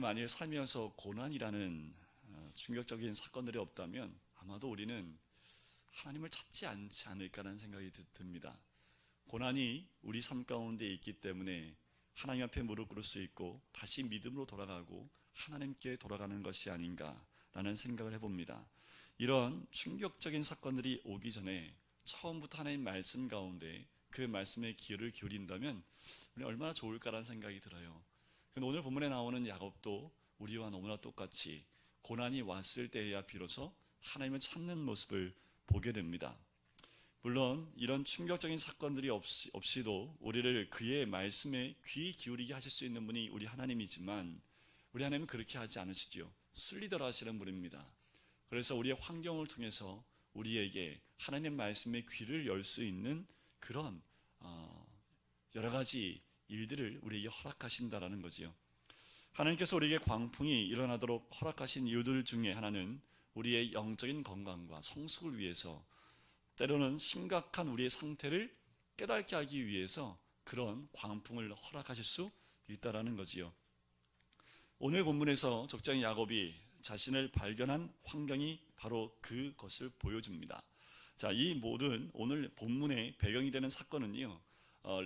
만일 살면서 고난이라는 충격적인 사건들이 없다면 아마도 우리는 하나님을 찾지 않지 않을까라는 생각이 듭니다. 고난이 우리 삶 가운데 있기 때문에 하나님 앞에 무릎 꿇을 수 있고 다시 믿음으로 돌아가고 하나님께 돌아가는 것이 아닌가라는 생각을 해봅니다. 이런 충격적인 사건들이 오기 전에 처음부터 하나님 말씀 가운데 그 말씀에 귀를 기울인다면 우리 얼마나 좋을까라는 생각이 들어요. 근데 오늘 본문에 나오는 야곱도 우리와 너무나 똑같이 고난이 왔을 때에야 비로소 하나님을 찾는 모습을 보게 됩니다. 물론 이런 충격적인 사건들이 없이도 우리를 그의 말씀에 귀 기울이게 하실 수 있는 분이 우리 하나님이지만 우리 하나님은 그렇게 하지 않으시지요. 순리대로 하시는 분입니다. 그래서 우리의 환경을 통해서 우리에게 하나님 말씀의 귀를 열 수 있는 그런 여러 가지 일들을 우리에게 허락하신다라는 거지요. 하나님께서 우리에게 광풍이 일어나도록 허락하신 이유들 중에 하나는 우리의 영적인 건강과 성숙을 위해서, 때로는 심각한 우리의 상태를 깨닫게 하기 위해서 그런 광풍을 허락하실 수 있다라는 거지요. 오늘 본문에서 족장인 야곱이 자신을 발견한 환경이 바로 그것을 보여줍니다. 자, 이 모든 오늘 본문의 배경이 되는 사건은요,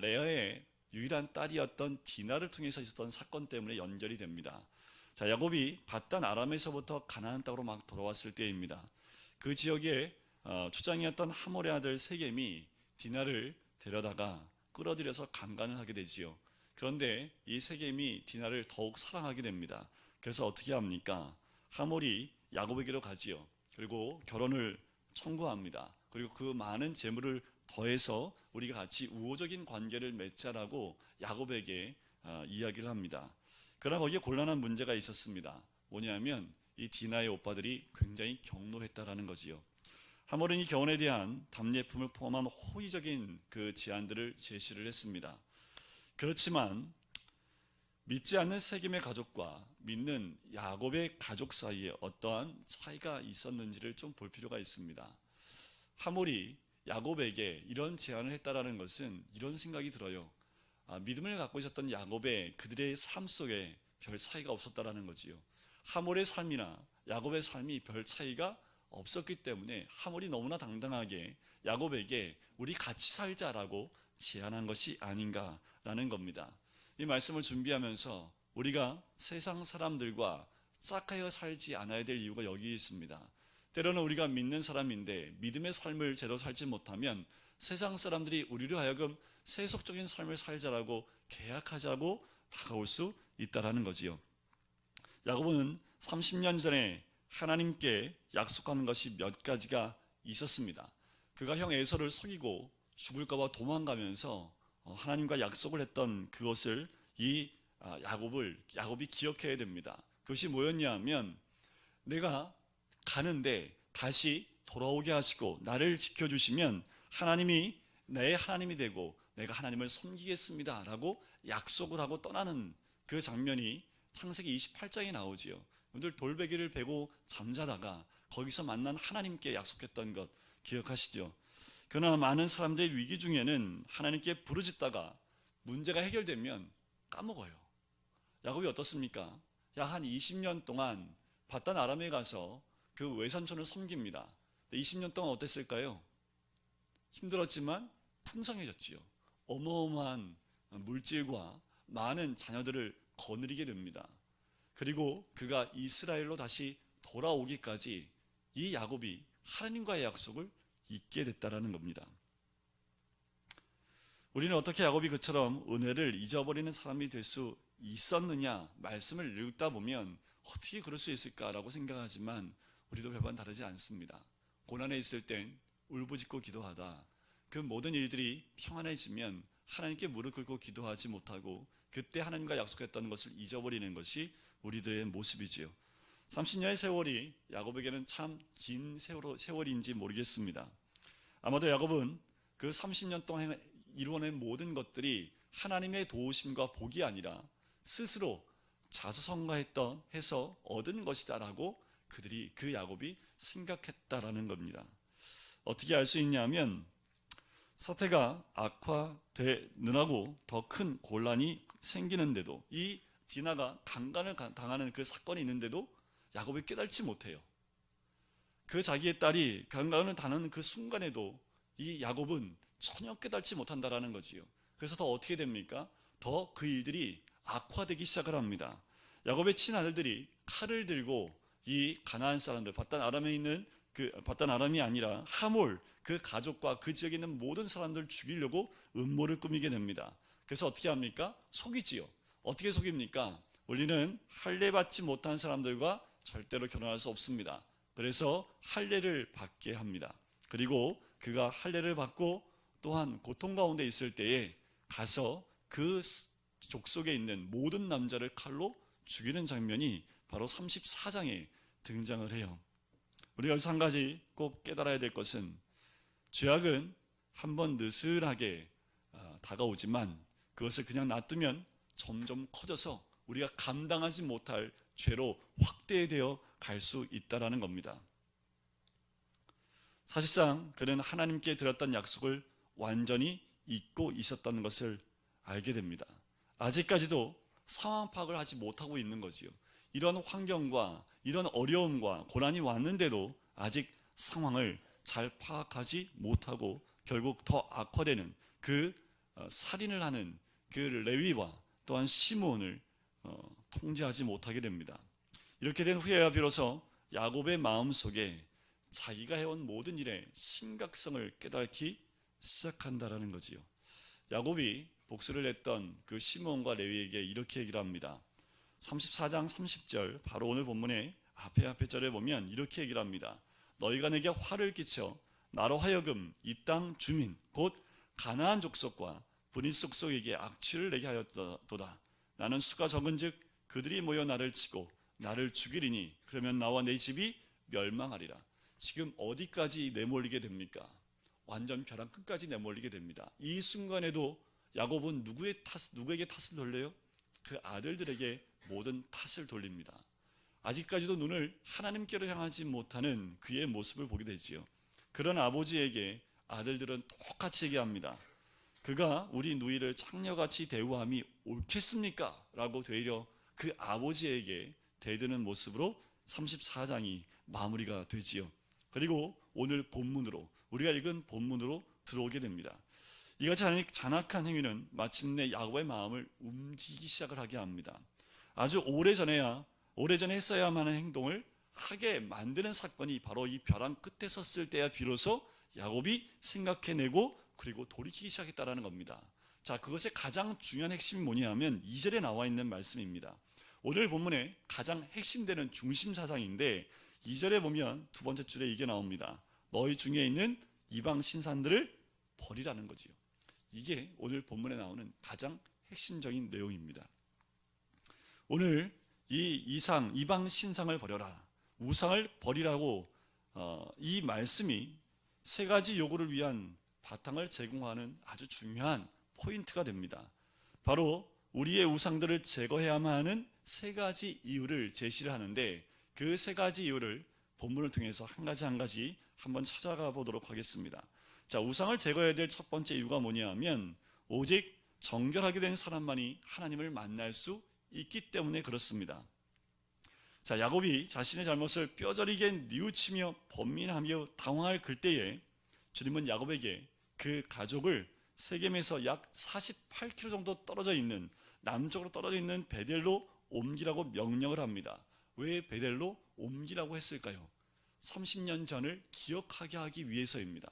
레아의 유일한 딸이었던 디나를 통해서 있었던 사건 때문에 연결이 됩니다. 자, 야곱이 밧단 아람에서부터 가나안 땅으로 막 돌아왔을 때입니다. 그 지역에 추장이었던 하몰의 아들 세겜이 디나를 데려다가 끌어들여서 강간을 하게 되지요. 그런데 이 세겜이 디나를 더욱 사랑하게 됩니다. 그래서 어떻게 합니까? 하몰이 야곱에게로 가지요. 그리고 결혼을 청구합니다. 그리고 그 많은 재물을 더해서 우리가 같이 우호적인 관계를 맺자라고 야곱에게 이야기를 합니다. 그러나 거기에 곤란한 문제가 있었습니다. 뭐냐면 이 디나의 오빠들이 굉장히 경노했다라는 거지요. 하몰은 이 결혼에 대한 답례품을 포함한 호의적인 그 제안들을 제시를 했습니다. 그렇지만 믿지 않는 세겜의 가족과 믿는 야곱의 가족 사이에 어떠한 차이가 있었는지를 좀 볼 필요가 있습니다. 하몰이 야곱에게 이런 제안을 했다라는 것은 이런 생각이 들어요. 믿음을 갖고 있었던 야곱의 그들의 삶 속에 별 차이가 없었다라는 거지요. 하몰의 삶이나 야곱의 삶이 별 차이가 없었기 때문에 하몰이 너무나 당당하게 야곱에게 우리 같이 살자라고 제안한 것이 아닌가라는 겁니다. 이 말씀을 준비하면서 우리가 세상 사람들과 짝하여 살지 않아야 될 이유가 여기 있습니다. 때로는 우리가 믿는 사람인데 믿음의 삶을 제대로 살지 못하면 세상 사람들이 우리로 하여금 세속적인 삶을 살자라고 계약하자고 다가올 수 있다라는 거지요. 야곱은 30년 전에 하나님께 약속하는 것이 몇 가지가 있었습니다. 그가 형 에서를 속이고 죽을까 봐 도망가면서 하나님과 약속을 했던 그것을 야곱이 기억해야 됩니다. 그것이 뭐였냐 하면 내가 가는데 다시 돌아오게 하시고 나를 지켜주시면 하나님이 내 하나님이 되고 내가 하나님을 섬기겠습니다 라고 약속을 하고 떠나는 그 장면이 창세기 28장에 나오지요. 여러분들 돌베개를 베고 잠자다가 거기서 만난 하나님께 약속했던 것 기억하시죠? 그러나 많은 사람들의 위기 중에는 하나님께 부르짖다가 문제가 해결되면 까먹어요. 야곱이 어떻습니까? 약 한 20년 동안 밧단 아람에 가서 그 외삼촌을 섬깁니다. 20년 동안 어땠을까요? 힘들었지만 풍성해졌지요. 어마어마한 물질과 많은 자녀들을 거느리게 됩니다. 그리고 그가 이스라엘로 다시 돌아오기까지 이 야곱이 하나님과의 약속을 잊게 됐다라는 겁니다. 우리는 어떻게 야곱이 그처럼 은혜를 잊어버리는 사람이 될 수 있었느냐, 말씀을 읽다 보면 어떻게 그럴 수 있을까라고 생각하지만 우리도 별반 다르지 않습니다. 고난에 있을 땐 울부짖고 기도하다 그 모든 일들이 평안해지면 하나님께 무릎 꿇고 기도하지 못하고 그때 하나님과 약속했던 것을 잊어버리는 것이 우리들의 모습이지요. 30년의 세월이 야곱에게는 참 긴 세월인지 모르겠습니다. 아마도 야곱은 그 30년 동안 이루어낸 모든 것들이 하나님의 도우심과 복이 아니라 스스로 자수성가해서 얻은 것이다라고 그 야곱이 생각했다라는 겁니다. 어떻게 알 수 있냐면 사태가 악화되느라고 더 큰 곤란이 생기는데도 이 디나가 강간을 당하는 그 사건이 있는데도 야곱이 깨달지 못해요. 그 자기의 딸이 강간을 당하는 그 순간에도 이 야곱은 전혀 깨달지 못한다라는 거지요. 그래서 더 어떻게 됩니까? 더 그 일들이 악화되기 시작을 합니다. 야곱의 친아들들이 칼을 들고 이 가나안 사람들, 밧단 아람에 있는 밧단 아람이 아니라 하몰 그 가족과 그 지역에 있는 모든 사람들을 죽이려고 음모를 꾸미게 됩니다. 그래서 어떻게 합니까? 속이지요. 어떻게 속입니까? 우리는 할례 받지 못한 사람들과 절대로 결혼할 수 없습니다. 그래서 할례를 받게 합니다. 그리고 그가 할례를 받고 또한 고통 가운데 있을 때에 가서 그 족속에 있는 모든 남자를 칼로 죽이는 장면이 바로 34장에 등장을 해요. 우리가 여기서 한 가지 꼭 깨달아야 될 것은 죄악은 한번 느슨하게 다가오지만 그것을 그냥 놔두면 점점 커져서 우리가 감당하지 못할 죄로 확대되어 갈 수 있다는 겁니다. 사실상 그는 하나님께 드렸던 약속을 완전히 잊고 있었다는 것을 알게 됩니다. 아직까지도 상황 파악을 하지 못하고 있는 거지요. 이런 환경과 이런 어려움과 고난이 왔는데도 아직 상황을 잘 파악하지 못하고 결국 더 악화되는 그 살인을 하는 그 레위와 또한 시므온을 통제하지 못하게 됩니다. 이렇게 된 후에야 비로소 야곱의 마음속에 자기가 해온 모든 일의 심각성을 깨닫기 시작한다라는 거지요. 야곱이 복수를 했던 그 시므온과 레위에게 이렇게 얘기를 합니다. 34장 30절 바로 오늘 본문의 앞에 절에 보면 이렇게 얘기를 합니다. 너희가 내게 화를 끼쳐 나로 하여금 이 땅 주민 곧 가나안 족속과 브릿 족속에게 악취를 내게 하였도다. 나는 수가 적은즉 그들이 모여 나를 치고 나를 죽이리니 그러면 나와 내 집이 멸망하리라. 지금 어디까지 내몰리게 됩니까? 완전 벼랑 끝까지 내몰리게 됩니다. 이 순간에도 야곱은 누구에게 탓을 돌려요? 그 아들들에게 모든 탓을 돌립니다. 아직까지도 눈을 하나님께로 향하지 못하는 그의 모습을 보게 되지요. 그런 아버지에게 아들들은 똑같이 얘기합니다. 그가 우리 누이를 창녀같이 대우함이 옳겠습니까? 라고 되려 그 아버지에게 대드는 모습으로 34장이 마무리가 되지요. 그리고 오늘 본문으로 우리가 읽은 본문으로 들어오게 됩니다. 이같이 잔악한 행위는 마침내 야곱의 마음을 움직이기 시작을 하게 합니다. 아주 오래전에 했어야만 하는 행동을 하게 만드는 사건이 바로 이 벼랑 끝에 섰을 때야 비로소 야곱이 생각해내고 그리고 돌이키기 시작했다는 겁니다. 자, 그것의 가장 중요한 핵심이 뭐냐면 2절에 나와 있는 말씀입니다. 오늘 본문의 가장 핵심되는 중심 사상인데 2절에 보면 두 번째 줄에 이게 나옵니다. 너희 중에 있는 이방 신산들을 버리라는 거지요. 이게 오늘 본문에 나오는 가장 핵심적인 내용입니다. 오늘 이 이방 신상을 버려라, 우상을 버리라고 이 말씀이 세 가지 요구를 위한 바탕을 제공하는 아주 중요한 포인트가 됩니다. 바로 우리의 우상들을 제거해야만 하는 세 가지 이유를 제시를 하는데 그 세 가지 이유를 본문을 통해서 한 가지 한번 찾아가 보도록 하겠습니다. 자, 우상을 제거해야 될 첫 번째 이유가 뭐냐면 오직 정결하게 된 사람만이 하나님을 만날 수 있기 때문에 그렇습니다. 자, 야곱이 자신의 잘못을 뼈저리게 뉘우치며 번민하며 당황할 그때에 주님은 야곱에게 그 가족을 세겜에서 약 48km 정도 떨어져 있는 남쪽으로 떨어져 있는 베델로 옮기라고 명령을 합니다. 왜 베델로 옮기라고 했을까요? 30년 전을 기억하게 하기 위해서입니다.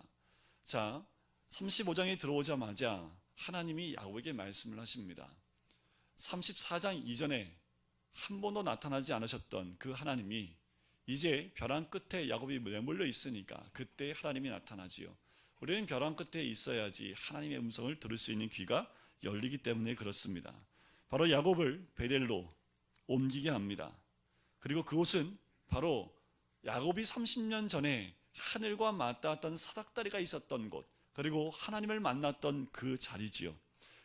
자, 35장에 들어오자마자 하나님이 야곱에게 말씀을 하십니다. 34장 이전에 한 번도 나타나지 않으셨던 그 하나님이 이제 벼랑 끝에 야곱이 내몰려 있으니까 그때 하나님이 나타나지요. 우리는 벼랑 끝에 있어야지 하나님의 음성을 들을 수 있는 귀가 열리기 때문에 그렇습니다. 바로 야곱을 베델로 옮기게 합니다. 그리고 그곳은 바로 야곱이 30년 전에 하늘과 맞닿았던 사닥다리가 있었던 곳, 그리고 하나님을 만났던 그 자리지요.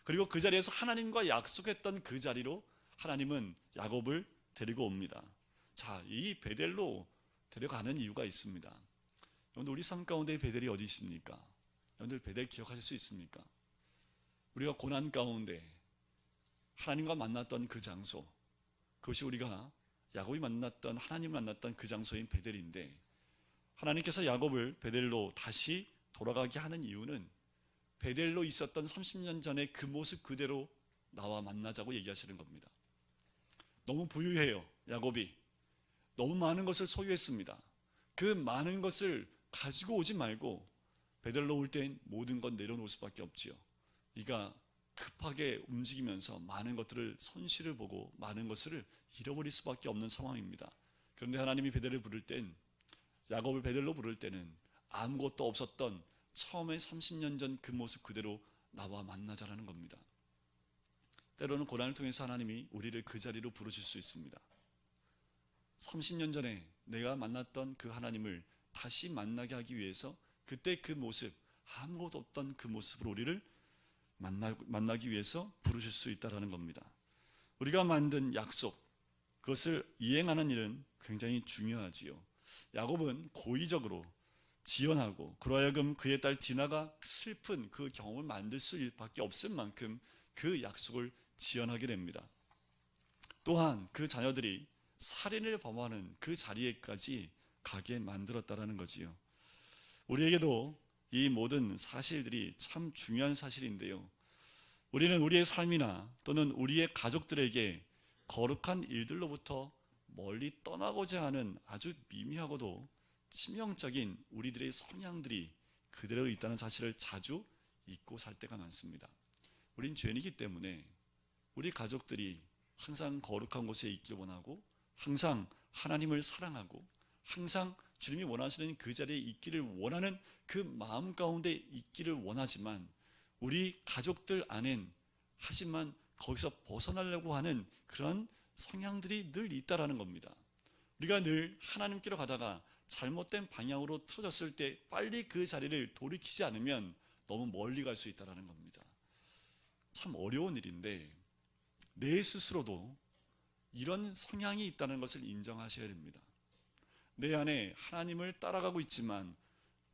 그리고 그 자리에서 하나님과 약속했던 그 자리로 하나님은 야곱을 데리고 옵니다. 자, 이 베델로 데려가는 이유가 있습니다. 여러분들, 우리 삶 가운데 베델이 어디 있습니까? 여러분들 베델 기억하실 수 있습니까? 우리가 고난 가운데 하나님과 만났던 그 장소, 그것이 우리가 야곱이 만났던 하나님을 만났던 그 장소인 베델인데, 하나님께서 야곱을 베델로 다시 돌아가게 하는 이유는 베델로 있었던 30년 전의 그 모습 그대로 나와 만나자고 얘기하시는 겁니다. 너무 부유해요. 야곱이 너무 많은 것을 소유했습니다. 그 많은 것을 가지고 오지 말고 베델로 올 땐 모든 건 내려놓을 수밖에 없지요. 그러니까 급하게 움직이면서 많은 것들을 손실을 보고 많은 것을 잃어버릴 수밖에 없는 상황입니다. 그런데 하나님이 베델을 부를 땐, 야곱을 베델로 부를 때는 아무것도 없었던 처음에 30년 전 그 모습 그대로 나와 만나자라는 겁니다. 때로는 고난을 통해서 하나님이 우리를 그 자리로 부르실 수 있습니다. 30년 전에 내가 만났던 그 하나님을 다시 만나게 하기 위해서 그때 그 모습, 아무것도 없던 그 모습으로 우리를 만나기 위해서 부르실 수 있다는 겁니다. 우리가 만든 약속, 그것을 이행하는 일은 굉장히 중요하지요. 야곱은 고의적으로 지연하고 그로 하여금 그의 딸 디나가 슬픈 그 경험을 만들 수밖에 없을 만큼 그 약속을 지연하게 됩니다. 또한 그 자녀들이 살인을 범하는 그 자리에까지 가게 만들었다라는 거지요. 우리에게도 이 모든 사실들이 참 중요한 사실인데요, 우리는 우리의 삶이나 또는 우리의 가족들에게 거룩한 일들로부터 멀리 떠나고자 하는 아주 미미하고도 치명적인 우리들의 성향들이 그대로 있다는 사실을 자주 잊고 살 때가 많습니다. 우린 죄인이기 때문에 우리 가족들이 항상 거룩한 곳에 있길 원하고, 항상 하나님을 사랑하고, 항상 주님이 원하시는 그 자리에 있기를 원하는 그 마음 가운데 있기를 원하지만, 우리 가족들 안엔 하지만 거기서 벗어나려고 하는 그런 성향들이 늘 있다라는 겁니다. 우리가 늘 하나님께로 가다가 잘못된 방향으로 틀어졌을 때 빨리 그 자리를 돌이키지 않으면 너무 멀리 갈 수 있다는 겁니다. 참 어려운 일인데 내 스스로도 이런 성향이 있다는 것을 인정하셔야 됩니다. 내 안에 하나님을 따라가고 있지만,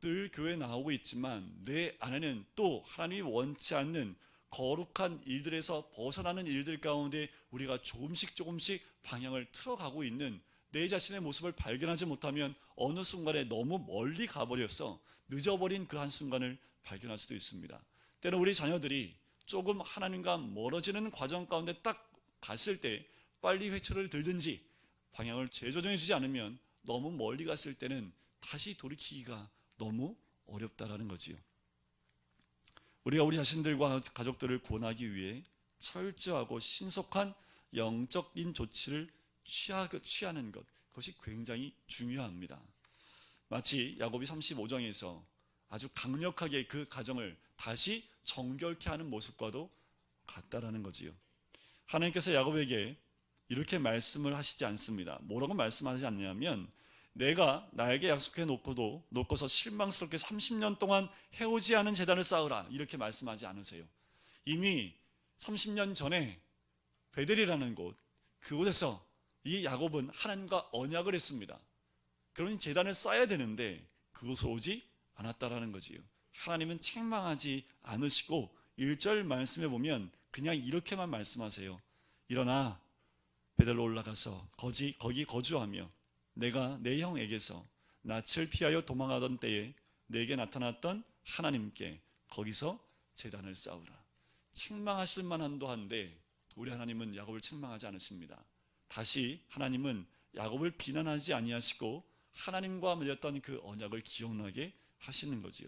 늘 교회에 나오고 있지만 내 안에는 또 하나님이 원치 않는 거룩한 일들에서 벗어나는 일들 가운데 우리가 조금씩 방향을 틀어가고 있는 내 자신의 모습을 발견하지 못하면 어느 순간에 너무 멀리 가버려서 늦어버린 그 한순간을 발견할 수도 있습니다. 때로 우리 자녀들이 조금 하나님과 멀어지는 과정 가운데 딱 갔을 때 빨리 회초를 들든지 방향을 재조정해 주지 않으면 너무 멀리 갔을 때는 다시 돌이키기가 너무 어렵다라는 거지요. 우리가 우리 자신들과 가족들을 구원하기 위해 철저하고 신속한 영적인 조치를 취하는 것, 그것이 굉장히 중요합니다. 마치 야곱이 35장에서 아주 강력하게 그 가정을 다시 정결케 하는 모습과도 같다라는 거지요. 하나님께서 야곱에게 이렇게 말씀을 하시지 않습니다. 뭐라고 말씀하지 않냐면, 내가 나에게 약속해 놓고서 실망스럽게 30년 동안 해오지 않은 제단을 쌓으라, 이렇게 말씀하지 않으세요. 이미 30년 전에 베델이라는 곳, 그곳에서 이 야곱은 하나님과 언약을 했습니다. 그러니 제단을 쌓아야 되는데 그곳으로 오지 않았다라는 거지요. 하나님은 책망하지 않으시고 1절 말씀에 보면 그냥 이렇게만 말씀하세요. 일어나 베델로 올라가서 거기 거주하며 내가 내 형에게서 낯을 피하여 도망하던 때에 내게 나타났던 하나님께 거기서 제단을 쌓으라. 책망하실 만한도 한데 우리 하나님은 야곱을 책망하지 않으십니다. 다시 하나님은 야곱을 비난하지 아니하시고 하나님과 맺었던 그 언약을 기억나게 하시는 거지요.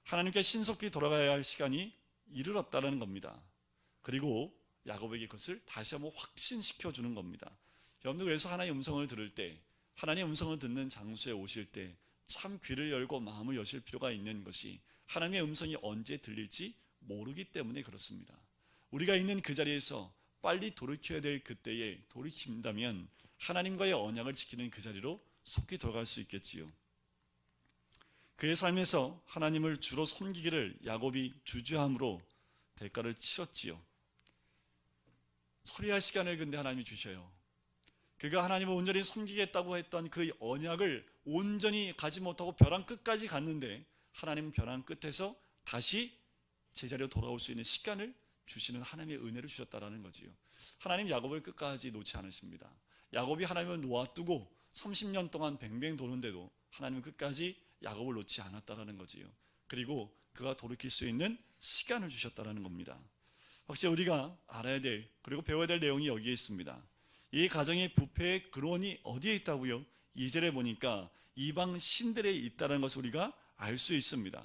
하나님께 신속히 돌아가야 할 시간이 이르렀다는 겁니다. 그리고 야곱에게 그것을 다시 한번 확신시켜 주는 겁니다. 여러분들, 그래서 하나님의 음성을 들을 때, 하나님의 음성을 듣는 장소에 오실 때 참 귀를 열고 마음을 여실 필요가 있는 것이, 하나님의 음성이 언제 들릴지 모르기 때문에 그렇습니다. 우리가 있는 그 자리에서 빨리 돌이켜야 될 그때에 돌이킨다면 하나님과의 언약을 지키는 그 자리로 속히 돌아갈 수 있겠지요. 그의 삶에서 하나님을 주로 섬기기를 야곱이 주저함으로 대가를 치렀지요. 서리할 시간을 근데 하나님이 주셔요. 그가 하나님을 온전히 섬기겠다고 했던 그 언약을 온전히 가지 못하고 벼랑 끝까지 갔는데, 하나님은 벼랑 끝에서 다시 제자리로 돌아올 수 있는 시간을 주시는 하나님의 은혜를 주셨다라는 거지요. 하나님 야곱을 끝까지 놓지 않으십니다. 야곱이 하나님을 놓아두고 30년 동안 뱅뱅 도는데도 하나님은 끝까지 야곱을 놓지 않았다라는 거지요. 그리고 그가 돌이킬 수 있는 시간을 주셨다라는 겁니다. 확실히 우리가 알아야 될, 그리고 배워야 될 내용이 여기에 있습니다. 이 가정의 부패의 근원이 어디에 있다고요? 2절에 보니까 이방 신들에 있다는 것을 우리가 알 수 있습니다.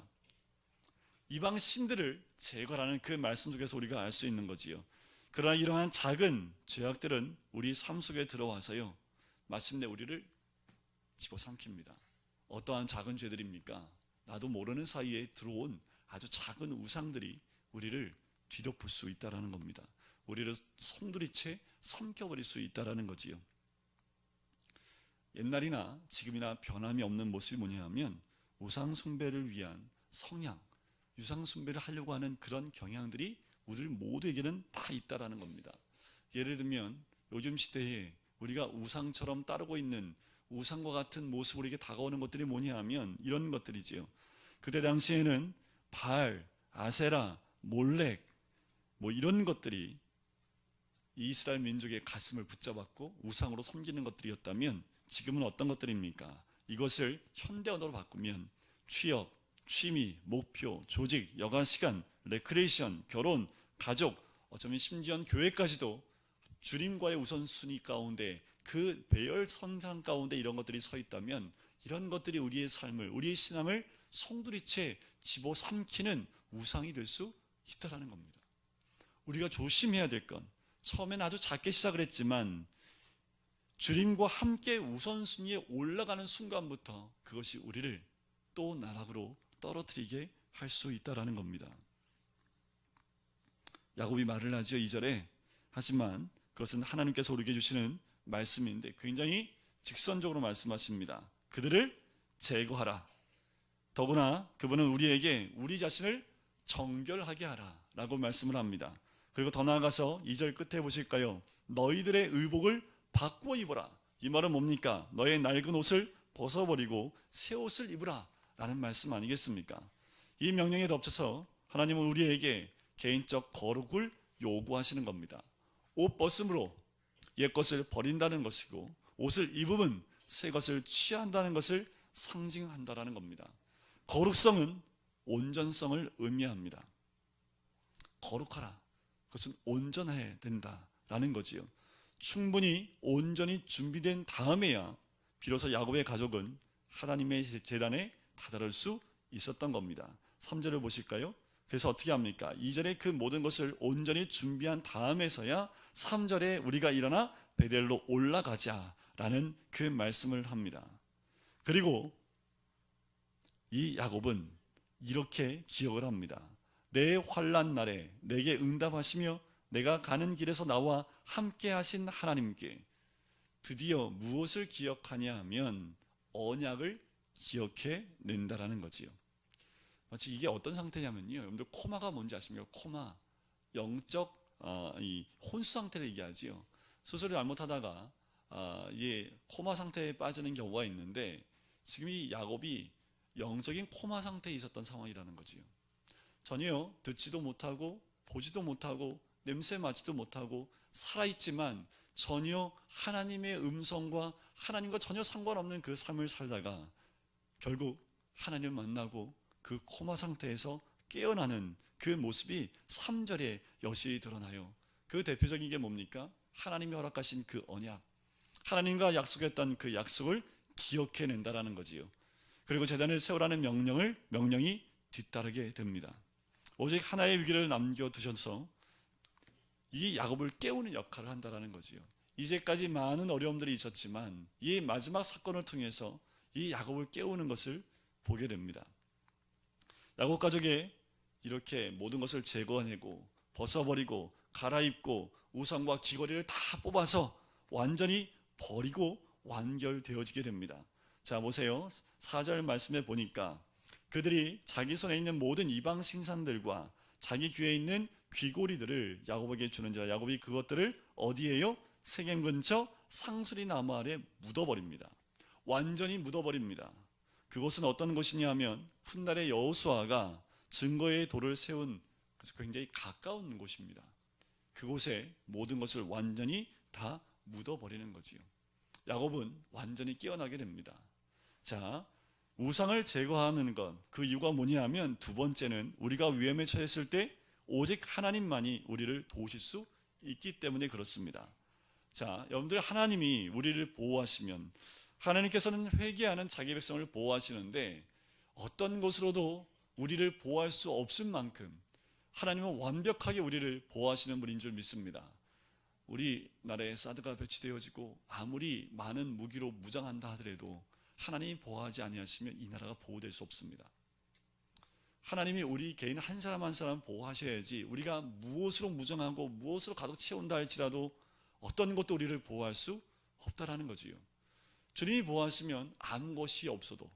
이방 신들을 제거하라는 그 말씀 속에서 우리가 알 수 있는 거지요. 그러나 이러한 작은 죄악들은 우리 삶 속에 들어와서요, 마침내 우리를 집어삼킵니다. 어떠한 작은 죄들입니까? 나도 모르는 사이에 들어온 아주 작은 우상들이 우리를 뒤덮을 수 있다는 겁니다. 우리를 송두리째 삼켜버릴 수 있다는 거지요. 옛날이나 지금이나 변함이 없는 모습이 뭐냐 하면 우상 숭배를 위한 성향, 우상 숭배를 하려고 하는 그런 경향들이 우리 모두에게는 다 있다라는 겁니다. 예를 들면 요즘 시대에 우리가 우상처럼 따르고 있는 우상과 같은 모습으로 이게 다가오는 것들이 뭐냐 하면 이런 것들이지요. 그때 당시에는 바알, 아세라, 몰렉 이런 것들이 이스라엘 민족의 가슴을 붙잡았고 우상으로 섬기는 것들이었다면 지금은 어떤 것들입니까? 이것을 현대 언어로 바꾸면 취업, 취미, 목표, 조직, 여가 시간, 레크레이션, 결혼, 가족, 어쩌면 심지어 교회까지도 주님과의 우선순위 가운데 그 배열 선상 가운데 이런 것들이 서 있다면 이런 것들이 우리의 삶을, 우리의 신앙을 송두리째 집어삼키는 우상이 될 수 있다는 겁니다. 우리가 조심해야 될 건, 처음엔 아주 작게 시작을 했지만 주님과 함께 우선순위에 올라가는 순간부터 그것이 우리를 또 나락으로 떨어뜨리게 할 수 있다는 겁니다. 야곱이 말을 하죠. 2절에 하지만 그것은 하나님께서 우리에게 주시는 말씀인데 굉장히 직선적으로 말씀하십니다. 그들을 제거하라. 더구나 그분은 우리에게 우리 자신을 정결하게 하라 라고 말씀을 합니다. 그리고 더 나아가서 2절 끝에 보실까요? 너희들의 의복을 바꾸어 입어라. 이 말은 뭡니까? 너의 낡은 옷을 벗어버리고 새 옷을 입으라 라는 말씀 아니겠습니까? 이 명령에 덧붙여서 하나님은 우리에게 개인적 거룩을 요구하시는 겁니다. 옷 벗음으로 옛 것을 버린다는 것이고 옷을 입으면 새 것을 취한다는 것을 상징한다는 겁니다. 거룩성은 온전성을 의미합니다. 거룩하라. 그것은 온전해야 된다라는 거지요. 충분히 온전히 준비된 다음에야 비로소 야곱의 가족은 하나님의 제단에 다다를 수 있었던 겁니다. 3절을 보실까요? 그래서 어떻게 합니까? 2절에 그 모든 것을 온전히 준비한 다음에서야 3절에 우리가 일어나 베델로 올라가자라는 그 말씀을 합니다. 그리고 이 야곱은 이렇게 기억을 합니다. 내 환난 날에 내게 응답하시며 내가 가는 길에서 나와 함께 하신 하나님께 드디어 무엇을 기억하냐 하면 언약을 기억해 낸다라는 거지요. 마치 이게 어떤 상태냐면요, 여러분들 코마가 뭔지 아십니까? 코마, 영적 이 혼수 상태를 얘기하지요. 수술을 잘못하다가 이게 코마 상태에 빠지는 경우가 있는데 지금 이 야곱이 영적인 코마 상태에 있었던 상황이라는 거지요. 전혀 듣지도 못하고 보지도 못하고 냄새 맡지도 못하고 살아있지만 전혀 하나님의 음성과 하나님과 전혀 상관없는 그 삶을 살다가 결국 하나님을 만나고 그 코마 상태에서 깨어나는 그 모습이 3절에 여실히 드러나요. 그 대표적인 게 뭡니까? 하나님이 허락하신 그 언약, 하나님과 약속했던 그 약속을 기억해낸다라는 거지요. 그리고 제단을 세우라는 명령이 뒤따르게 됩니다. 오직 하나의 위기를 남겨두셔서 이 야곱을 깨우는 역할을 한다라는 거지요. 이제까지 많은 어려움들이 있었지만 이 마지막 사건을 통해서 이 야곱을 깨우는 것을 보게 됩니다. 야곱 가족에 이렇게 모든 것을 제거해내고 벗어버리고 갈아입고 우상과 귀걸이를 다 뽑아서 완전히 버리고 완결되어지게 됩니다. 자, 보세요. 4절 말씀에 보니까 그들이 자기 손에 있는 모든 이방 신산들과 자기 귀에 있는 귀고리들을 야곱에게 주는지라 야곱이 그것들을 어디에요? 세겜 근처 상수리 나무 아래 묻어버립니다. 완전히 묻어버립니다. 그곳은 어떤 곳이냐 하면 훗날의 여호수아가 증거의 돌을 세운 굉장히 가까운 곳입니다. 그곳에 모든 것을 완전히 다 묻어버리는 거지요. 야곱은 완전히 깨어나게 됩니다. 자, 우상을 제거하는 것, 그 이유가 뭐냐 하면 두 번째는 우리가 위험에 처했을 때 오직 하나님만이 우리를 도우실 수 있기 때문에 그렇습니다. 자, 여러분들, 하나님이 우리를 보호하시면 하나님께서는 회개하는 자기 백성을 보호하시는데 어떤 것으로도 우리를 보호할 수 없을 만큼 하나님은 완벽하게 우리를 보호하시는 분인 줄 믿습니다. 우리나라에 사드가 배치되어지고 아무리 많은 무기로 무장한다 하더라도 하나님이 보호하지 아니하시면 이 나라가 보호될 수 없습니다. 하나님이 우리 개인 한 사람 한 사람 보호하셔야지 우리가 무엇으로 무장하고 무엇으로 가득 채운다 할지라도 어떤 것도 우리를 보호할 수 없다라는 거지요. 주님이 보호하시면 아무것이 없어도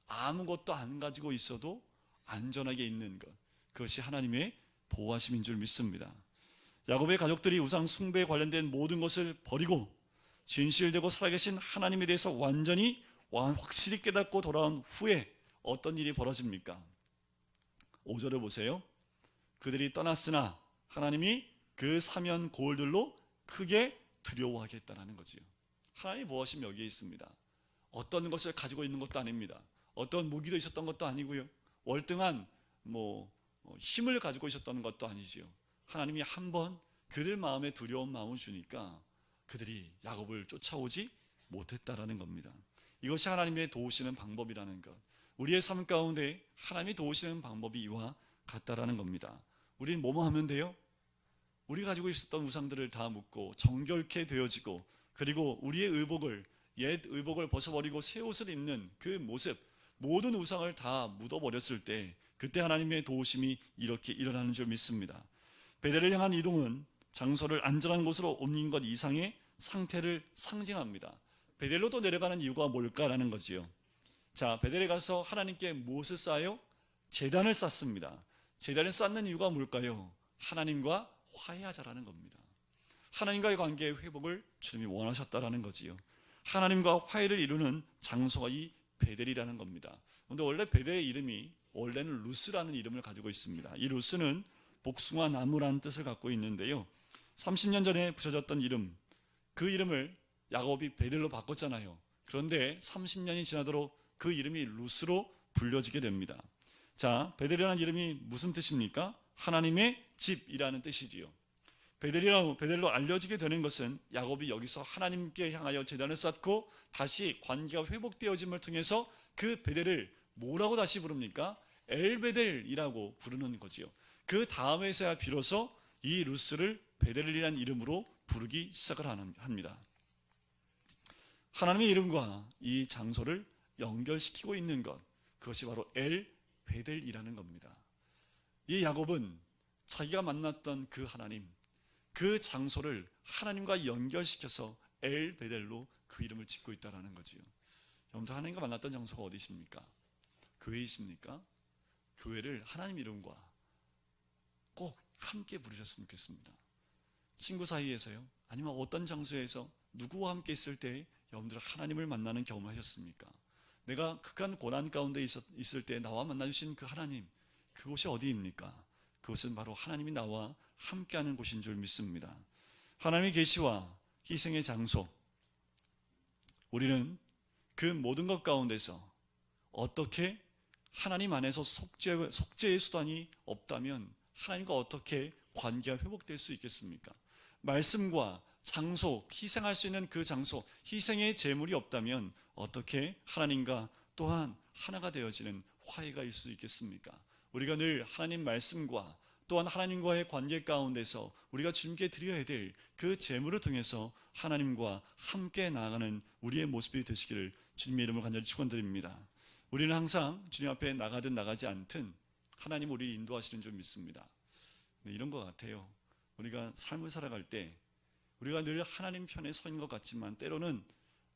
아무것도 안 가지고 있어도 안전하게 있는 것, 그것이 하나님의 보호하심인 줄 믿습니다. 야곱의 가족들이 우상 숭배에 관련된 모든 것을 버리고 진실되고 살아계신 하나님에 대해서 완전히 확실히 깨닫고 돌아온 후에 어떤 일이 벌어집니까? 5절을 보세요. 그들이 떠났으나 하나님이 그 사면 고을들로 크게 두려워하게 했다는 거지요. 하나님의 보호하심 여기에 있습니다. 어떤 것을 가지고 있는 것도 아닙니다. 어떤 무기도 있었던 것도 아니고요. 월등한 힘을 가지고 있었던 것도 아니지요. 하나님이 한번 그들 마음에 두려운 마음을 주니까 그들이 야곱을 쫓아오지 못했다라는 겁니다. 이것이 하나님의 도우시는 방법이라는 것, 우리의 삶 가운데 하나님이 도우시는 방법이 이와 같다라는 겁니다. 우리는 뭐뭐 하면 돼요? 우리 가지고 있었던 우상들을 다 묻고 정결케 되어지고, 그리고 우리의 옛 의복을 벗어버리고 새 옷을 입는 그 모습, 모든 우상을 다 묻어버렸을 때 그때 하나님의 도우심이 이렇게 일어나는 줄 믿습니다. 베델을 향한 이동은 장소를 안전한 곳으로 옮긴 것 이상의 상태를 상징합니다. 베델로 또 내려가는 이유가 뭘까라는 거지요. 자, 베델에 가서 하나님께 무엇을 쌓아요? 제단을 쌓습니다. 제단을 쌓는 이유가 뭘까요? 하나님과 화해하자라는 겁니다. 하나님과의 관계의 회복을 주님이 원하셨다라는 거지요. 하나님과 화해를 이루는 장소가 이 베델이라는 겁니다. 그런데 원래 베델의 이름이 원래는 루스라는 이름을 가지고 있습니다. 이 루스는 복숭아 나무라는 뜻을 갖고 있는데요. 30년 전에 붙여졌던 이름, 그 이름을 야곱이 베델로 바꿨잖아요. 그런데 30년이 지나도록 그 이름이 루스로 불려지게 됩니다. 자, 베델이라는 이름이 무슨 뜻입니까? 하나님의 집이라는 뜻이지요. 베델로 알려지게 되는 것은 야곱이 여기서 하나님께 향하여 제단을 쌓고 다시 관계가 회복되어짐을 통해서 그 베델을 뭐라고 다시 부릅니까? 엘베델이라고 부르는 거지요. 그 다음에서야 비로소 이 루스를 베델이라는 이름으로 부르기 시작을 합니다. 하나님의 이름과 이 장소를 연결시키고 있는 것, 그것이 바로 엘베델이라는 겁니다. 이 야곱은 자기가 만났던 그 하나님, 그 장소를 하나님과 연결시켜서 엘베델로 그 이름을 짓고 있다는 거지요. 여러분들, 하나님과 만났던 장소가 어디십니까? 교회이십니까? 교회를 하나님 이름과 꼭 함께 부르셨으면 좋겠습니다. 친구 사이에서요? 아니면 어떤 장소에서 누구와 함께 있을 때 여러분들 하나님을 만나는 경험을 하셨습니까? 내가 극한 고난 가운데 있을 때 나와 만나주신 그 하나님, 그곳이 어디입니까? 그것은 바로 하나님이 나와 함께하는 곳인 줄 믿습니다. 하나님의 계시와 희생의 장소, 우리는 그 모든 것 가운데서 어떻게 하나님 안에서 속죄의 수단이 없다면 하나님과 어떻게 관계가 회복될 수 있겠습니까? 말씀과 장소, 희생할 수 있는 그 장소, 희생의 제물이 없다면 어떻게 하나님과 또한 하나가 되어지는 화해가 있을 수 있겠습니까? 우리가 늘 하나님 말씀과 또한 하나님과의 관계 가운데서 우리가 주님께 드려야 될 그 제물을 통해서 하나님과 함께 나아가는 우리의 모습이 되시기를 주님의 이름으로 간절히 축원드립니다. 우리는 항상 주님 앞에 나가든 나가지 않든 하나님 우리를 인도하시는 줄 믿습니다. 이런 것 같아요. 우리가 삶을 살아갈 때 우리가 늘 하나님 편에 서 있는 것 같지만 때로는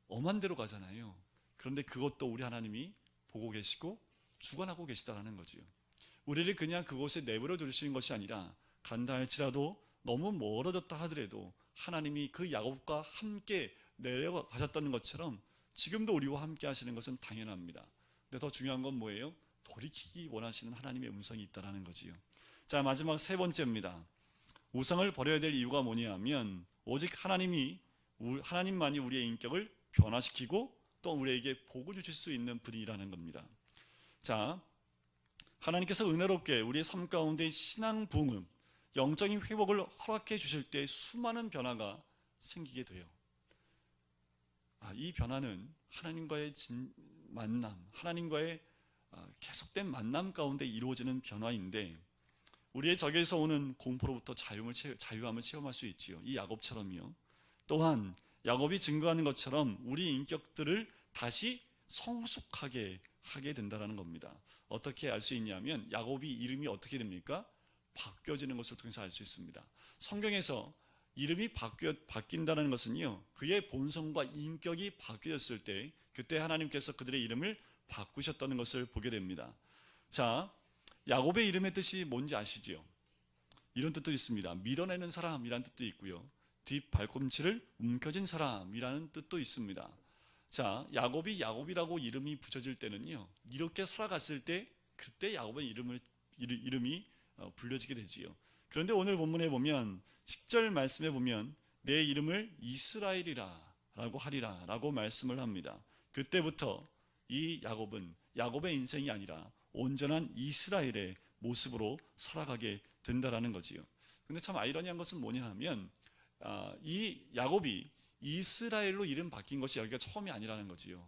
엄한 데로 가잖아요. 그런데 그것도 우리 하나님이 보고 계시고 주관하고 계시다는 거지요. 우리를 그냥 그곳에 내버려 두시는 것이 아니라 간다 할지라도 너무 멀어졌다 하더라도 하나님이 그 야곱과 함께 내려가셨다는 것처럼 지금도 우리와 함께 하시는 것은 당연합니다. 근데 더 중요한 건 뭐예요? 돌이키기 원하시는 하나님의 음성이 있다는 거지요. 자, 마지막 세 번째입니다. 우상을 버려야 될 이유가 뭐냐면 오직 하나님만이 우리의 인격을 변화시키고 또 우리에게 복을 주실 수 있는 분이라는 겁니다. 자, 하나님께서 은혜롭게 우리의 삶 가운데 신앙 부흥, 영적인 회복을 허락해 주실 때 수많은 변화가 생기게 돼요. 이 변화는 하나님과의 만남, 하나님과의 계속된 만남 가운데 이루어지는 변화인데 우리의 적에서 오는 공포로부터 자유함을 체험할 수 있지요. 이 야곱처럼요. 또한 야곱이 증거하는 것처럼 우리 인격들을 다시 성숙하게 하게 된다는 겁니다. 어떻게 알 수 있냐면 야곱이 이름이 어떻게 됩니까? 바뀌어지는 것을 통해서 알 수 있습니다. 성경에서 이름이 바뀐다는 것은요, 그의 본성과 인격이 바뀌었을 때 그때 하나님께서 그들의 이름을 바꾸셨다는 것을 보게 됩니다. 자, 야곱의 이름의 뜻이 뭔지 아시죠? 이런 뜻도 있습니다. 밀어내는 사람이라는 뜻도 있고요, 뒷 발꿈치를 움켜쥔 사람이라는 뜻도 있습니다. 자, 야곱이라고 이름이 붙여질 때는요, 이렇게 살아갔을 때 그때 야곱의 이름이 불려지게 되지요. 그런데 오늘 본문에 보면 10절 말씀에 보면 내 이름을 이스라엘이라 라고 하리라 라고 말씀을 합니다. 그때부터 이 야곱은 야곱의 인생이 아니라 온전한 이스라엘의 모습으로 살아가게 된다라는 거지요. 근데 참 아이러니한 것은 뭐냐 하면 이 야곱이 이스라엘로 이름 바뀐 것이 여기가 처음이 아니라는 거지요.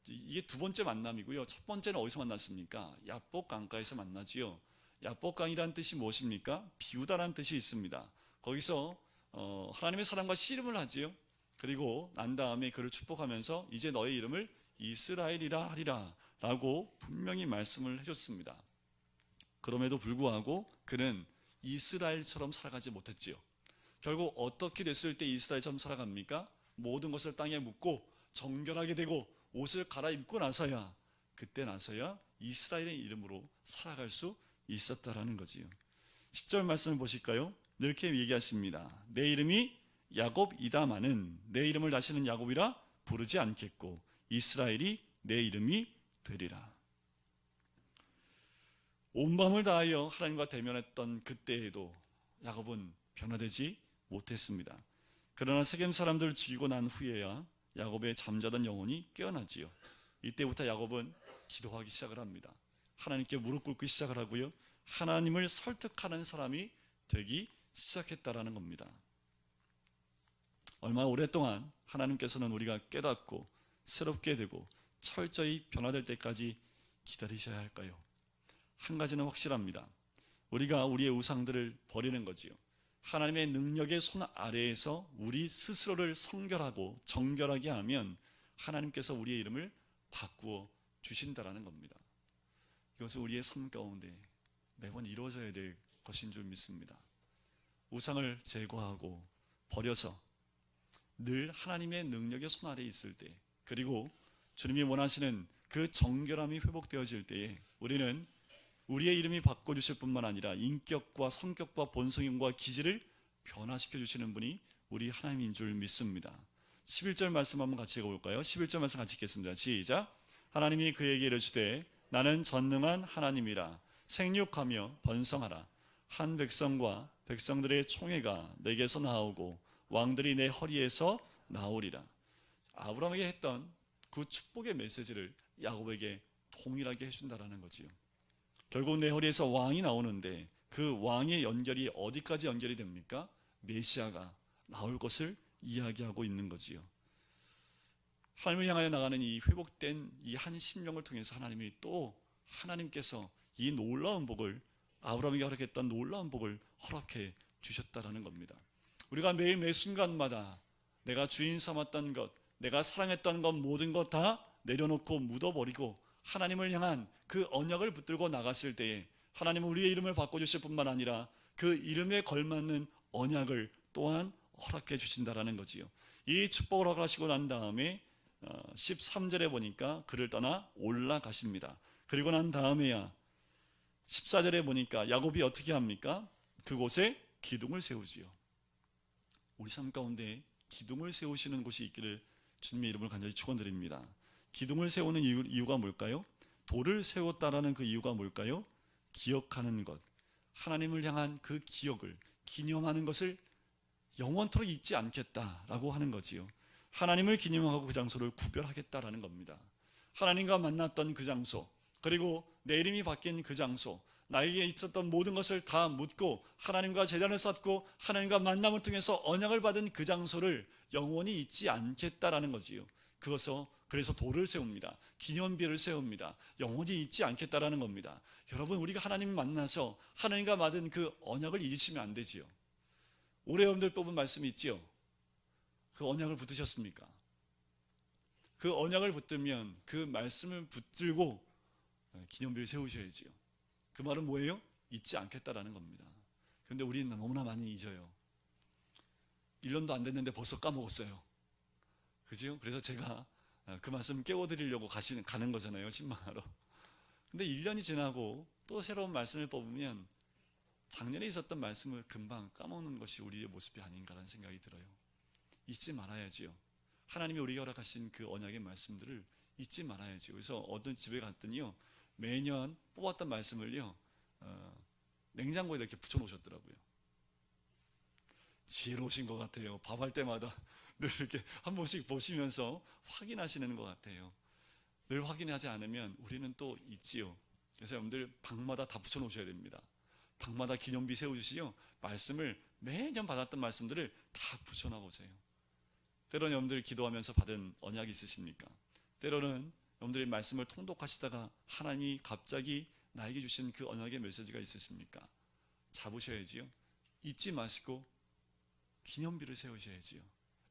이게 두 번째 만남이고요. 첫 번째는 어디서 만났습니까? 야복 강가에서 만나지요. 야복강이라는 뜻이 무엇입니까? 비우다라는 뜻이 있습니다. 거기서 하나님의 사람과 씨름을 하지요. 그리고 난 다음에 그를 축복하면서 이제 너의 이름을 이스라엘이라 하리라 라고 분명히 말씀을 해줬습니다. 그럼에도 불구하고 그는 이스라엘처럼 살아가지 못했지요. 결국 어떻게 됐을 때 이스라엘처럼 살아갑니까? 모든 것을 땅에 묻고 정결하게 되고 옷을 갈아입고 나서야 이스라엘의 이름으로 살아갈 수 있었다라는 거지요. 10절 말씀을 보실까요? 이렇게 얘기하십니다. 내 이름이 야곱이다마는 내 이름을 다시는 야곱이라 부르지 않겠고 이스라엘이 내 이름이 되리라. 온 밤을 다하여 하나님과 대면했던 그때에도 야곱은 변화되지 못했습니다. 그러나 세겜 사람들을 죽이고 난 후에야 야곱의 잠자던 영혼이 깨어나지요. 이때부터 야곱은 기도하기 시작을 합니다. 하나님께 무릎 꿇기 시작을 하고요, 하나님을 설득하는 사람이 되기 시작했다라는 겁니다. 얼마나 오랫동안 하나님께서는 우리가 깨닫고 새롭게 되고 철저히 변화될 때까지 기다리셔야 할까요? 한 가지는 확실합니다. 우리가 우리의 우상들을 버리는 거지요. 하나님의 능력의 손 아래에서 우리 스스로를 성결하고 정결하게 하면 하나님께서 우리의 이름을 바꾸어 주신다라는 겁니다. 이것은 우리의 삶 가운데 매번 이루어져야 될 것인 줄 믿습니다. 우상을 제거하고 버려서 늘 하나님의 능력의 손 아래에 있을 때, 그리고 주님이 원하시는 그 정결함이 회복되어질 때에 우리는 우리의 이름이 바꿔주실 뿐만 아니라 인격과 성격과 본성과 기질을 변화시켜 주시는 분이 우리 하나님인 줄 믿습니다. 11절 말씀 한번 같이 읽어볼까요? 11절 말씀 같이 읽겠습니다. 시작. 하나님이 그에게 이르시되 나는 전능한 하나님이라. 생육하며 번성하라. 한 백성과 백성들의 총회가 내게서 나오고 왕들이 내 허리에서 나오리라. 아브라함에게 했던 그 축복의 메시지를 야곱에게 동일하게 해준다라는 거지요. 결국 내 허리에서 왕이 나오는데 그 왕의 연결이 어디까지 연결이 됩니까? 메시아가 나올 것을 이야기하고 있는 거지요. 하나님을 향하여 나가는 이 회복된 이 한 심령을 통해서 하나님께서 이 놀라운 복을, 아브라함에게 허락했던 놀라운 복을 허락해 주셨다라는 겁니다. 우리가 매일 매 순간마다 내가 주인 삼았던 것, 내가 사랑했던 것 모든 것 다 내려놓고 묻어버리고 하나님을 향한 그 언약을 붙들고 나갔을 때에 하나님은 우리의 이름을 바꿔주실 뿐만 아니라 그 이름에 걸맞는 언약을 또한 허락해 주신다라는 거지요. 이 축복을 허락하시고 난 다음에 13절에 보니까 그를 떠나 올라가십니다. 그리고 난 다음에야 14절에 보니까 야곱이 어떻게 합니까? 그곳에 기둥을 세우지요. 우리 삶 가운데 기둥을 세우시는 곳이 있기를 주님의 이름을 간절히 축원드립니다. 기둥을 세우는 이유가 뭘까요? 돌을 세웠다라는 그 이유가 뭘까요? 기억하는 것, 하나님을 향한 그 기억을 기념하는 것을 영원토록 잊지 않겠다라고 하는 거지요. 하나님을 기념하고 그 장소를 구별하겠다라는 겁니다. 하나님과 만났던 그 장소, 그리고 내 이름이 바뀐 그 장소, 나에게 있었던 모든 것을 다 묻고 하나님과 제단을 쌓고 하나님과 만남을 통해서 언약을 받은 그 장소를 영원히 잊지 않겠다라는 거지요. 그래서 돌을 세웁니다. 기념비를 세웁니다. 영원히 잊지 않겠다라는 겁니다. 여러분, 우리가 하나님을 만나서 하나님과 받은 그 언약을 잊으시면 안 되지요. 올해 여러분들 뽑은 말씀이 있지요. 그 언약을 붙드셨습니까? 그 언약을 붙들면 그 말씀을 붙들고 기념비를 세우셔야지요. 그 말은 뭐예요? 잊지 않겠다라는 겁니다. 그런데 우리는 너무나 많이 잊어요. 1년도 안 됐는데 벌써 까먹었어요. 그죠? 그래서 제가 그 말씀 깨워드리려고 가는 거잖아요. 신방하러. 근데 1년이 지나고 또 새로운 말씀을 뽑으면 작년에 있었던 말씀을 금방 까먹는 것이 우리의 모습이 아닌가라는 생각이 들어요. 잊지 말아야지요. 하나님이 우리에게 허락하신 그 언약의 말씀들을 잊지 말아야지요. 그래서 어떤 집에 갔더니요, 매년 뽑았던 말씀을요, 냉장고에 이렇게 붙여놓으셨더라고요. 지혜로우신 것 같아요. 밥할 때마다 늘 이렇게 한 번씩 보시면서 확인하시는 것 같아요. 늘 확인하지 않으면 우리는 또 잊지요. 그래서 여러분들 방마다 다 붙여놓으셔야 됩니다. 방마다 기념비 세우시요, 말씀을 매년 받았던 말씀들을 다 붙여놔 보세요. 때로는 여러분들 기도하면서 받은 언약이 있으십니까? 때로는 여러분들이 말씀을 통독하시다가 하나님이 갑자기 나에게 주신 그 언약의 메시지가 있으십니까? 잡으셔야지요. 잊지 마시고 기념비를 세우셔야지요.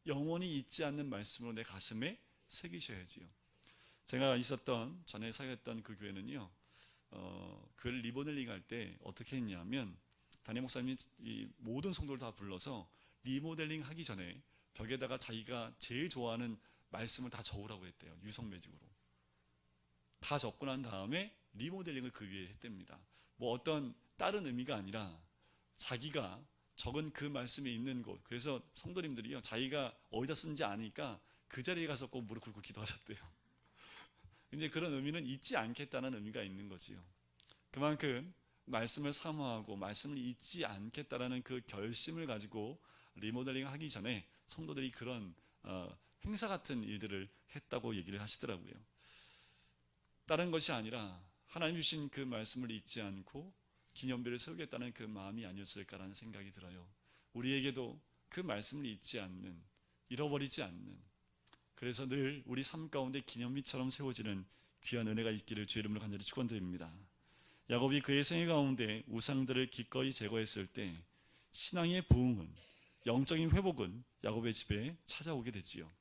영원히 잊지 않는 말씀으로 내 가슴에 새기셔야지요. 제가 전에 사역했던 그 교회는요, 교회를 리모델링 할 때 어떻게 했냐면, 담임 목사님이 이 모든 성도를 다 불러서 리모델링 하기 전에 벽에다가 자기가 제일 좋아하는 말씀을 다 적으라고 했대요. 유성 매직으로 다 적고 난 다음에 리모델링을 그 위에 했답니다. 뭐 어떤 다른 의미가 아니라 자기가 적은 그 말씀이 있는 곳, 그래서 성도님들이요, 자기가 어디다 쓴지 아니까 그 자리에 가서 꼭 무릎 꿇고 기도하셨대요. 이제 그런 의미는 잊지 않겠다는 의미가 있는 거지요. 그만큼 말씀을 사모하고 말씀을 잊지 않겠다라는 그 결심을 가지고 리모델링 하기 전에 성도들이 그런 행사 같은 일들을 했다고 얘기를 하시더라고요. 다른 것이 아니라 하나님 주신 그 말씀을 잊지 않고 기념비를 세우겠다는 그 마음이 아니었을까라는 생각이 들어요. 우리에게도 그 말씀을 잊지 않는, 잃어버리지 않는, 그래서 늘 우리 삶 가운데 기념비처럼 세워지는 귀한 은혜가 있기를 주의 이름으로 간절히 축원드립니다. 야곱이 그의 생애 가운데 우상들을 기꺼이 제거했을 때 신앙의 부흥은, 영적인 회복은 야곱의 집에 찾아오게 되지요.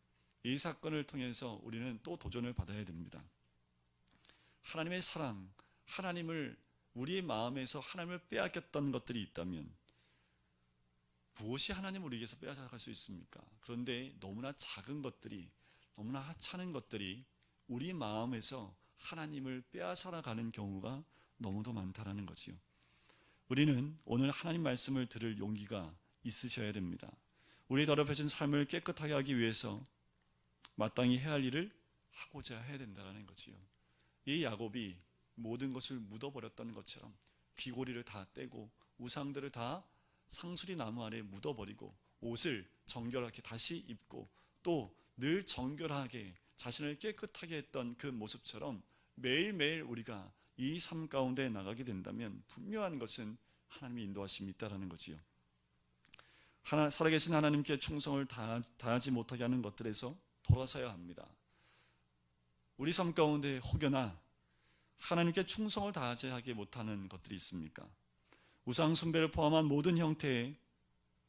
이 사건을 통해서 우리는 또 도전을 받아야 됩니다. 하나님의 사랑, 하나님을, 우리의 마음에서 하나님을 빼앗겼던 것들이 있다면 무엇이 하나님을 우리에게서 빼앗아갈 수 있습니까? 그런데 너무나 작은 것들이, 너무나 하찮은 것들이 우리 마음에서 하나님을 빼앗아가는 경우가 너무도 많다라는 거지요. 우리는 오늘 하나님 말씀을 들을 용기가 있으셔야 됩니다. 우리의 더럽혀진 삶을 깨끗하게 하기 위해서 마땅히 해야 할 일을 하고자 해야 된다는 거지요. 이 야곱이 모든 것을 묻어버렸던 것처럼 귀고리를 다 떼고 우상들을 다 상수리 나무 아래 묻어버리고 옷을 정결하게 다시 입고 또 늘 정결하게 자신을 깨끗하게 했던 그 모습처럼 매일매일 우리가 이 삶 가운데 나가게 된다면 분명한 것은 하나님의 인도하심이 있다는 거지요. 살아계신 하나님께 충성을 다하지 못하게 하는 것들에서 돌아서야 합니다. 우리 삶 가운데 혹여나 하나님께 충성을 다하지 못하는 것들이 있습니까? 우상 숭배를 포함한 모든 형태의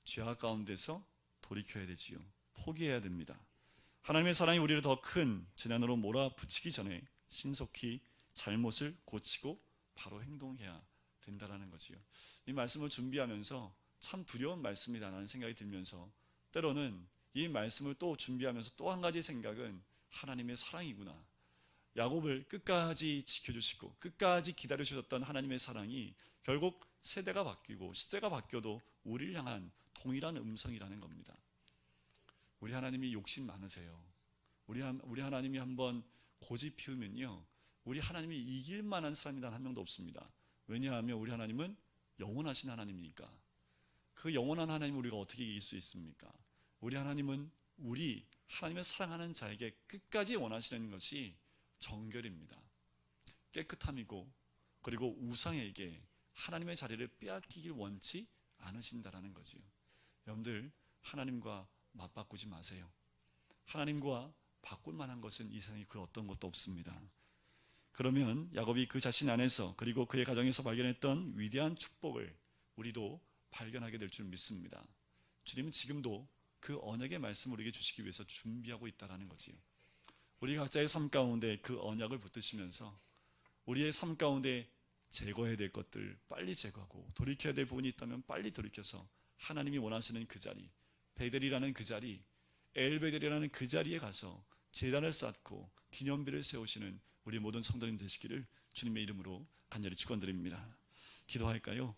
죄악 가운데서 돌이켜야 되지요. 포기해야 됩니다. 하나님의 사랑이 우리를 더 큰 재난으로 몰아붙이기 전에 신속히 잘못을 고치고 바로 행동해야 된다는 거지요. 이 말씀을 준비하면서 참 두려운 말씀이다라는 생각이 들면서 때로는 이 말씀을 또 준비하면서 또 한 가지 생각은 하나님의 사랑이구나. 야곱을 끝까지 지켜주시고 끝까지 기다려주셨던 하나님의 사랑이 결국 세대가 바뀌고 시대가 바뀌어도 우리를 향한 동일한 음성이라는 겁니다. 우리 하나님이 욕심 많으세요. 우리 하나님이 한번 고집 피우면요, 우리 하나님이 이길 만한 사람이 단 한 명도 없습니다. 왜냐하면 우리 하나님은 영원하신 하나님이니까 그 영원한 하나님을 우리가 어떻게 이길 수 있습니까? 우리 하나님은 우리 하나님을 사랑하는 자에게 끝까지 원하시는 것이 정결입니다. 깨끗함이고, 그리고 우상에게 하나님의 자리를 빼앗기길 원치 않으신다라는 거지요. 여러분들, 하나님과 맞바꾸지 마세요. 하나님과 바꿀 만한 것은 이 세상에 그 어떤 것도 없습니다. 그러면 야곱이 그 자신 안에서, 그리고 그의 가정에서 발견했던 위대한 축복을 우리도 발견하게 될 줄 믿습니다. 주님은 지금도 그 언약의 말씀을 우리에게 주시기 위해서 준비하고 있다는 거지요. 우리 각자의 삶 가운데 그 언약을 붙드시면서 우리의 삶 가운데 제거해야 될 것들 빨리 제거하고, 돌이켜야 될 부분이 있다면 빨리 돌이켜서 하나님이 원하시는 그 자리, 베델이라는 그 자리, 엘베델이라는 그 자리에 가서 제단을 쌓고 기념비를 세우시는 우리 모든 성도님 되시기를 주님의 이름으로 간절히 축원드립니다. 기도할까요?